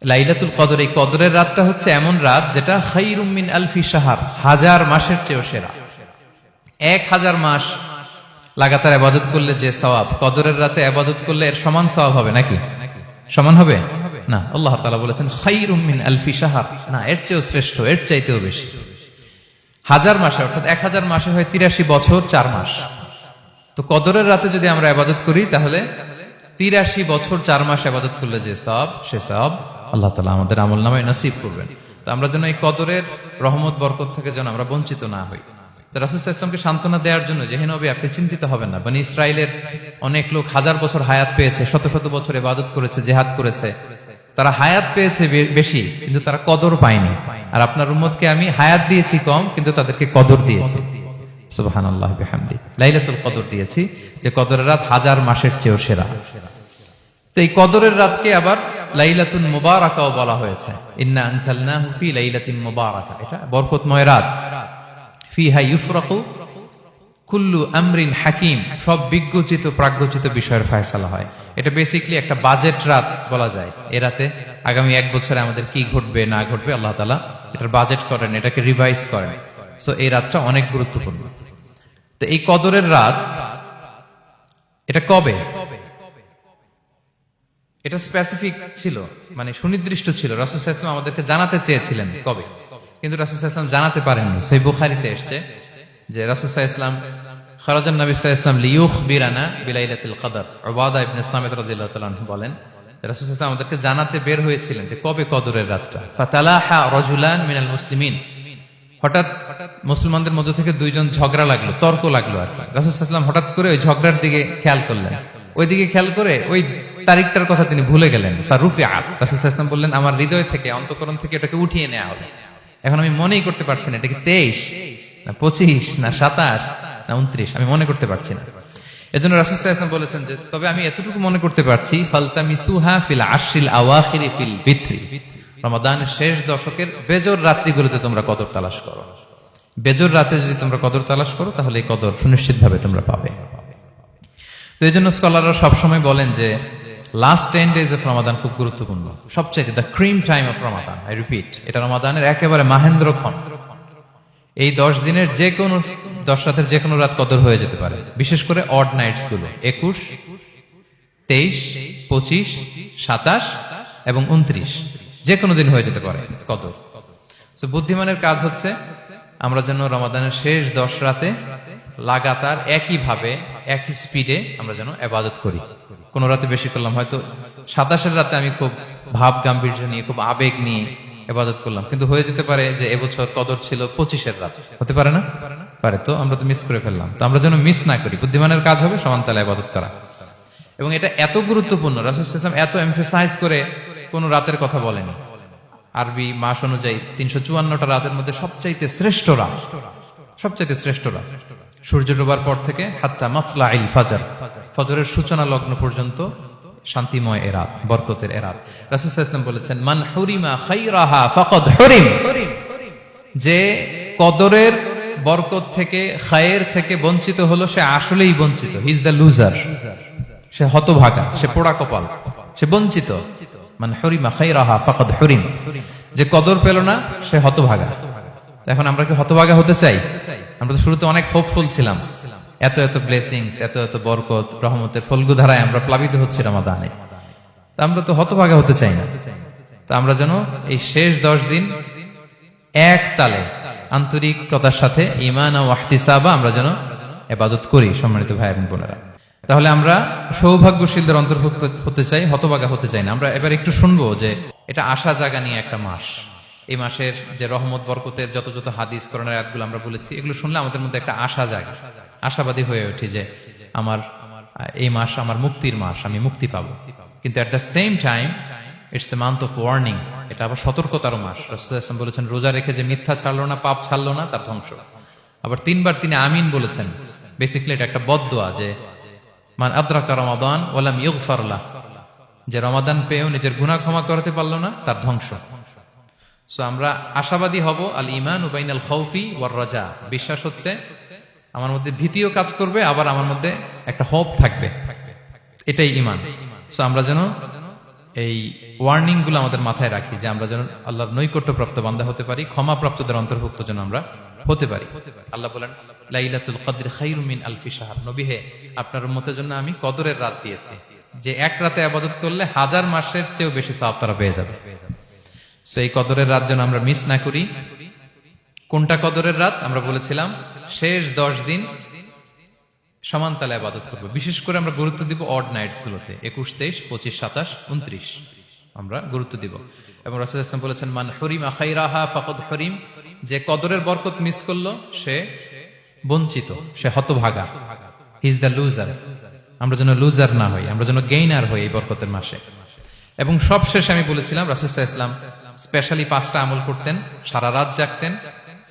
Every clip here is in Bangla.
লাইলাতুল কদর, এই কদরের রাতটা হচ্ছে এমন রাত যেটা খায়রুম মিন আলফি শাহর, 1000 মাসের চেয়েও সেরা। 1000 মাস লাগাতার ইবাদত করলে যে সওয়াব, কদরের রাতে ইবাদত করলে এর সমান সওয়াব হবে নাকি? সমান হবে না। আল্লাহ তাআলা বলেছেন খায়রুম মিন আলফি শাহর, না, এর চেয়েও শ্রেষ্ঠ, এর চাইতেও বেশি। 1000 মাসে, অর্থাৎ 1000 মাসে হয় 83 বছর 4 মাস। তো কদরের রাতে যদি আমরা ইবাদত করি তাহলে 83 বছর 4 মাস ইবাদত করলে যে সওয়াব, সে সওয়াব আল্লাহ তাআলা আমাদের আমলনামায় নসিব করবেন। তো আমরা যেন এই কদরের রহমত বরকত থেকে যেন আমরা বঞ্চিত না হই। তো রাসূল সাল্লাল্লাহু আলাইহি ওয়াসাল্লামকে সান্ত্বনা দেওয়ার জন্য, যে হে নবী আপনি চিন্তিত হবেন না, বনি ইসরাইলের অনেক লোক 1000 বছর হায়াত পেয়েছে, শত শত বছর ইবাদত করেছে, জিহাদ করেছে, তারা হায়াত পেয়েছে বেশি কিন্তু তারা কদর পায়নি। আর আপনার উম্মতকে আমি হায়াত দিয়েছি কম কিন্তু তাদেরকে কদর দিয়েছি। সুবহানাল্লাহ বিহামদি, লাইলাতুল কদর দিয়েছি, যে কদরের রাত 1000 মাসের চেয়েও সেরা। তো এই কদরের রাতকে আবার লাইলাতুল মুবারাকাও বলা হয়েছে। ইন্না আনসালনাহু ফি লাইলাতিন মুবারাকা, এটা বরকতময় রাত। ফিহা ইউফরাকু কুল্লু আমরিন হাকিম, সব বিজ্ঞচিত প্রাজ্ঞচিত বিষয়ের ফয়সালা হয়। এটা বেসিক্যালি একটা বাজেট রাত বলা যায়। এ রাতে আগামী 1 বছরে আমাদের কি ঘটবে না ঘটবে আল্লাহ তাআলা এটার বাজেট করেন, এটাকে রিভাইজ করেন। সো এই রাতটা অনেক গুরুত্বপূর্ণ। তো এই কদরের রাত, এটা কবে, এটা স্পেসিফিক ছিল, মানে সুনির্দিষ্ট ছিল। রাসূল সাল্লাল্লাহু আলাইহি ওয়াসাল্লাম আমাদেরকে জানাতে চেয়েছিলেন কবে, কিন্তু রাসূল সাল্লাল্লাহু আলাইহি ওয়াসাল্লাম জানাতে পারেননি। সহিহ বুখারীতে এসেছে যে রাসূল সাল্লাল্লাহু আলাইহি ওয়াসাল্লাম খারাজান নবী সাল্লাল্লাহু আলাইহি ওয়াসাল্লাম লিয়ুখবিরানা বিলাইলাতিল কদর। উবাদা ইবনে সামিত রাদিয়াল্লাহু তাআলা আনহু বলেন, রাসূল সাল্লাল্লাহু আলাইহি ওয়াসাল্লাম আমাদেরকে জানাতে বের হয়েছিলেন যে কবে কদরের রাতটা। ফাতালাহা রাজুলান মিনাল মুসলিমিন, হঠাৎ মুসলমানদের মধ্য থেকে 2 জন ঝগড়া লাগলো, তর্ক লাগলো আর কি। রাসূল সাল্লাল্লাহু আলাইহি ওয়াসাল্লাম হঠাৎ করে ওই ঝগড়ার দিকে খেয়াল করলেন, ওই দিকে খেয়াল করে ওই তারিখটার কথা তিনি ভুলে গেলেন। ফারুফিআত, রাসূল সাল্লাল্লাহু আলাইহি ওয়াসাল্লাম বললেন আমার হৃদয় থেকে, অন্তঃকরণ থেকে এটাকে উঠিয়ে নেওয়া হবে। এখন আমি মনেই করতে পারছি না এটা কি 23 না 25 না 27 না 29, আমি মনে করতে পারছি না। এজন্য রাসূল সাল্লাল্লাহু আলাইহি ওয়াসাল্লাম বলেছেন যে তবে আমি এতটুকু মনে করতে পারছি, ফালতামিসুহা ফিল আশরিল আওয়াখিরি ফিল বিত্রি, রমাদানের শেষ দশকের বেজর রাত্রিগুলোতে তোমরা কদর তালাশ করো। বেজর রাতে যদি তোমরা কদর তালাশ করো তাহলে এই কদর সুনিশ্চিতভাবে তোমরা পাবে। তো এই জন্য স্কলাররা সবসময় বলেন যে লাস্ট 10 days অফ রমাদান খুব গুরুত্বপূর্ণ, সবচাইতে the cream time of Ramadan. I repeat, এটা রমাদানের একেবারে মাহেন্দ্রক্ষণ। এই 10 দিনের যে কোনো 10 রাতের যে কোনো রাত কদর হয়ে যেতে পারে, বিশেষ করে অড নাইটস গুলো 21, 23, 25, 27 এবং 29, যে কোনো দিন হয়ে যেতে পারে কদর। সো বুদ্ধিমানের কাজ হচ্ছে আমরা যেন রমাদানের শেষ 10 রাতে লাগাতার একইভাবে একই স্পিডে আমরা যেন ইবাদত করি। কোন রাতে বেশি করলাম, হয়তো 27 রাতে আমি খুব ভাব গাম্ভীর্য নিয়ে, খুব আবেগ নিয়ে ইবাদত করলাম, কিন্তু হয়ে যেতে পারে যে এবছর কদর ছিল 25 রাত, হতে পারে না? পারে। তো আমরা তো মিস করে ফেললাম। তো আমরা যেন মিস না করি। বুদ্ধিমানের কাজ হবে সমান তালে ইবাদত করা। এবং এটা এত গুরুত্বপূর্ণ, রাসূল সাল্লাল্লাহু আলাইহি ওয়াসাল্লাম এত এমফাসাইজ করে কোন রাতের কথা বলেনি। আরবি মাস অনুযায়ী 354টা রাতের মধ্যে সবচাইতে শ্রেষ্ঠ রাত, সবচাইতে শ্রেষ্ঠ রাত সূর্য ডোবার পর থেকে হাত্তা মাতলাইল ফাজর, ফজরের সূচনা লগ্ন পর্যন্ত শান্তিময় এ রাত, বরকতের এ রাত। রাসূল সাল্লাল্লাহু আলাইহি ওয়াসাল্লাম বলেছেন মান হুরিমা খায়রাহা ফাকাদ হুরিম, যে কদরের বরকত থেকে, খায়ের থেকে বঞ্চিত হলো সে আসলেই বঞ্চিত। হি ইজ দ্য লুজার, সে হতভাগা, সে পোড়া কপাল, সে বঞ্চিত। মান হুরিমা খায়রাহা ফাকাদ হুরিম, যে কদর পেল না সে হতভাগা। এখন আমরা কি হতভাগা হতে চাই? আমরা তো শুরুতে অনেক হোপফুল ছিলাম, এত এত ব্লেসিংস, এত এত বরকত, রহমতের ফলগুধারায় আমরা প্লাবিত হচ্ছি রমাদানে। তা আমরা তো হতভাগা হতে চাই না। তা আমরা যেন এই শেষ 10 দিন এক তালে আন্তরিকতার সাথে ঈমান ও ইহতিসাবা আমরা যেন ইবাদত করি। সম্মানিত ভাই এবং বোনেরা, তাহলে আমরা সৌভাগ্যশীলদের অন্তর্ভুক্ত হতে চাই, হতভাগা হতে চাই না। আমরা এবার একটু শুনবো যে এটা আশা জাগা নিয়ে একটা মাস। এই মাসের যে রহমত বরকতের যত যত হাদিস কোরআনের আয়াতগুলো আমরা বলেছি, এগুলো শুনলে আমাদের মধ্যে একটা আশা জাগে, আশাবাদী হয়ে উঠি যে আমার এই মাস আমার মুক্তির মাস, আমি মুক্তি পাবো। কিন্তু at the same time it's a month of warning, এটা আবার সতর্কতারও মাস। রাসূল সাল্লাল্লাহু আলাইহি ওয়াসাল্লাম বলেছেন রোজা রেখে যে মিথ্যা ছাড়লো না, পাপ ছাড়লো না, তার ধ্বংস। আবার 3 বার তিনি আমিন বলেছেন। বেসিক্যালি এটা একটা বদদোয়া যে মান আদরাকা রমাদান ওয়া লাম ইগফার লাহ, যে রমাদান পেয়েও নিজের গুনাহ ক্ষমা করতে পারলো না, তার ধ্বংস। সো আমরা আশাবাদী হব। আল ঈমানু বাইনাল খাউফি ওয়ার রাজা, বিশ্বাস হচ্ছে আমার মধ্যে ভীতিও কাজ করবে, আবার আমার মধ্যে একটা হোপ থাকবে, এটাই ঈমান। সো আমরা যেন এই ওয়ার্নিং গুলো আমাদের মাথায় রাখি যে আমরা যেন আল্লাহর নৈকট্যপ্রাপ্ত বান্দা হতে পারি, ক্ষমাপ্রাপ্তদের অন্তর্ভুক্ত যেন আমরা হতে পারি। আল্লাহ বলেন লাইলাতুল কদর খায়রুম মিন আলফি শাহর, নবী হে আপনার উম্মতের জন্য আমি কদরের রাত দিয়েছি, যে এক রাতে ইবাদত করলে 1000 মাসের চেয়েও বেশি সওয়াব তারা পেয়ে যাবে। সো এই কদরের রাত যেন আমরা মিস না করি। কোনটা কদরের রাত? আমরা বলেছিলাম শেষ 10 দিন সমান তালে ইবাদত করব। বিশেষ করে আমরা গুরুত্ব দিব অড নাইটস গুলোতে, 21, 23, 25, 27, 29 আমরা গুরুত্ব দিব। এবং রাসূল সাল্লাল্লাহু আলাইহি ওয়াসাল্লাম বলেছেন মান হুরিমা খায়রাহা ফাকাদ হুরিম, যে কদরের বরকত মিস করলো সে বঞ্চিত, সে হতভাগা, হি ইজ দ্য লুজার। আমরা যেন লুজার না হই, আমরা যেন গেইনার হই এই বরকতের মাসে। এবং সবশেষে আমি বলেছিলাম রাসূল সাল্লাল্লাহু আলাইহি ওয়াসাল্লাম স্পেশালি 5টা আমল করতেন, সারা রাত জাগতেন,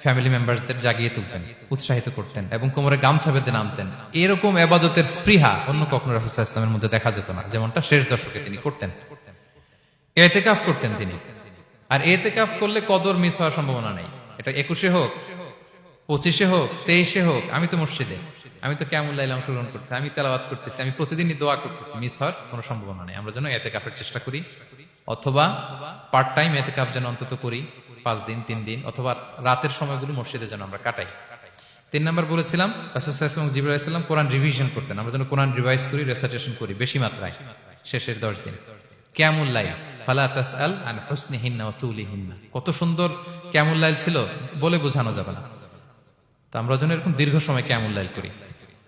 ফ্যামিলি মেম্বারসদের জাগিয়ে তুলতেন, উৎসাহিত করতেন এবং কোমরে গামছা বেঁধে নামতেন। এরকম ইবাদতের স্পৃহা অন্য কখনো রাসূল সাল্লাল্লাহু আলাইহি ওয়াসাল্লামের মধ্যে দেখা যেত না, যেমনটা শেষ দশকে তিনি করতেন। ইতিকাফ করতেন তিনি, আর ইতিকাফ করলে কদর মিস হওয়ার সম্ভাবনা নেই। এটা 21-এ হোক, 25-এ হোক, 23-এ হোক, আমি তো মসজিদে, আমি তো কিয়ামুল লাইলে অংশগ্রহণ করতেছি, আমি তেলাওয়াত করতেছি, আমি প্রতিদিনই দোয়া করতেছি, মিস হওয়ার কোনো সম্ভাবনা নেই। আমরা যেন ইতিকাফের চেষ্টা করি, অথবা পার্ট টাইম ইতিকাফ যেন অন্তত করি, 5 দিন 3 দিন, অথবা রাতের সময়গুলো মসজিদে যেন আমরা কাটাই। 3 নাম্বার বলেছিলাম রাসূল সাল্লাল্লাহু আলাইহি ওয়াসাল্লাম এবং জিবরাইল আলাইহিস সালাম কোরআন রিভিশন করতেন। আমরা যেন কোরআন রিভাইজ করি, রেসাইটেশন করি বেশি মাত্রায় শেষের 10 দিন। কিয়ামুল লাইল ফালা তাসআল আন হুসনিহিন্না ওয়া তুলিহিন্না, কত সুন্দর কিয়ামুল লাইল ছিল বলে বোঝানো যাবে না। তো আমরা যেন এরকম দীর্ঘ সময় কিয়ামুল লাইল করি।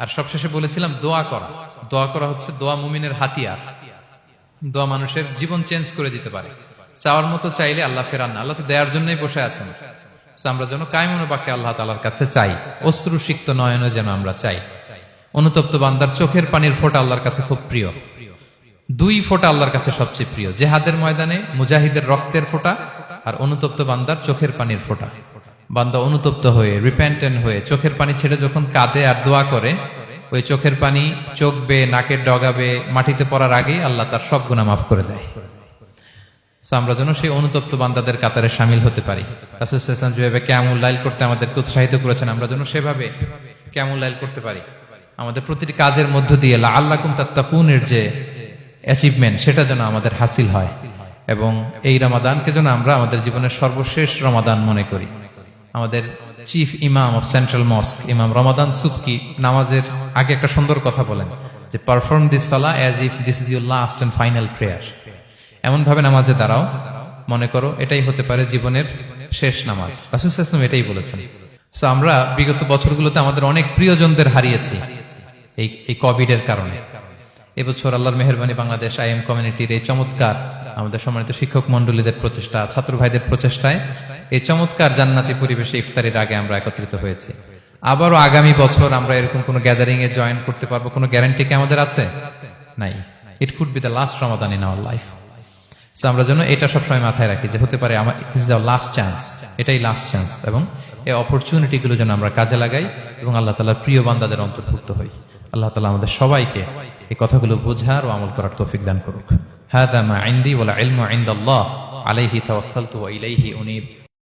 আর সবশেষে বলেছিলাম দোয়া করা। দোয়া করা হচ্ছে দোয়া মুমিনের হাতিয়ার। দোয়া মানুষের জীবন চেঞ্জ করে দিতে পারে। চাওয়ার মতো চাইলে আল্লাহ ফেরান না, আল্লাহ তো দেওয়ার জন্যই বসে আছেন। আমরা যেন কায়মনো বাক্যে আল্লাহ তাআলার কাছে চাই, অশ্রুসিক্ত নয়নে যেন আমরা চাই। অনুতপ্ত বান্দার চোখের পানির ফোঁটা আল্লাহর কাছে খুব প্রিয়। 2 ফোঁটা আল্লাহর কাছে সবচেয়ে প্রিয়, জেহাদের ময়দানে মুজাহিদের রক্তের ফোঁটা আর অনুতপ্ত বান্দার চোখের পানির ফোঁটা। বান্দা অনুতপ্ত হয়ে, রিপেন্টেন্ট হয়ে চোখের পানি ছেড়ে যখন কাঁদে আর দোয়া করে, ওই চোখের পানি চোখ বেয়ে, নাকের ডগাবে, মাটিতে পড়ার আগেই আল্লাহ তার সব গুনাহ মাফ করে দেয়। আমরা যেন সেই অনুতপ্ত বান্দাদের কাতারে শামিল হতে পারি। রাসূল সাল্লাল্লাহু আলাইহি ওয়াসাল্লাম যেভাবে কিয়ামুল লাইল করতে আমাদেরকে উৎসাহিত করেছেন, আমরা যেন সেভাবে কিয়ামুল লাইল করতে পারি। আমাদের প্রতিটি কাজের মধ্য দিয়ে লাআল্লাকুম তাত্তাকুনের যে অ্যাচিভমেন্ট, সেটা যেন আমাদের হাসিল হয়। এবং এই রমাদানকে যেন আমরা আমাদের জীবনের সর্বশেষ রমাদান মনে করি। আমাদের চিফ ইমাম অফ সেন্ট্রাল মস্ক ইমাম রমাদান সুবকি নামাজের আগে একটা সুন্দর কথা বলেন যে পারফর্ম দিস সালাহ as if this is your last and final prayer. এমন ভাবে নামাজে দাঁড়াও, মনে করো এটাই হতে পারে জীবনের শেষ নামাজ। রাসূল সাল্লাল্লাহু আলাইহি ওয়াসাল্লাম এটাই বলেছেন। সো আমরা বিগত বছরগুলোতে আমাদের অনেক প্রিয়জনদের হারিয়েছি এই কোভিড এর কারণে। এবছর আল্লাহর মেহেরবানি বাংলাদেশ আইএম কমিউনিটির এই চমৎকার, আমাদের সম্মানিত শিক্ষক মন্ডলীদের প্রচেষ্টা, ছাত্র ভাইদের প্রচেষ্টায় এই চমৎকার জান্নাতি পরিবেশে ইফতারির আগে আমরা একত্রিত হয়েছি। আবারও আগামী বছর আমরা এরকম কোনো গ্যাদারিং এ জয়েন করতে পারবো, কোনো গ্যারান্টি কি আমাদের আছে? নাই। It could be the last Ramadan in our life. So আমরা যেন এটা সবসময় মাথায় রাখি যে হতে পারে আমার this is our last chance, এটাই লাস্ট চান্স। এবং এই অপরচুনিটি গুলো যেন আমরা কাজে লাগাই এবং আল্লাহ তাআলার প্রিয় বান্দাদের অন্তর্ভুক্ত হই। আল্লাহ তাআলা আমাদের সবাইকে এই কথাগুলো বোঝার ও আমল করার তৌফিক দান করুক। হাদা মা ইনদি ওয়াল ইলমু ইনদাল্লাহ আলাইহি তাওয়াক্কালতু ওয়া ইলাইহি উনীব।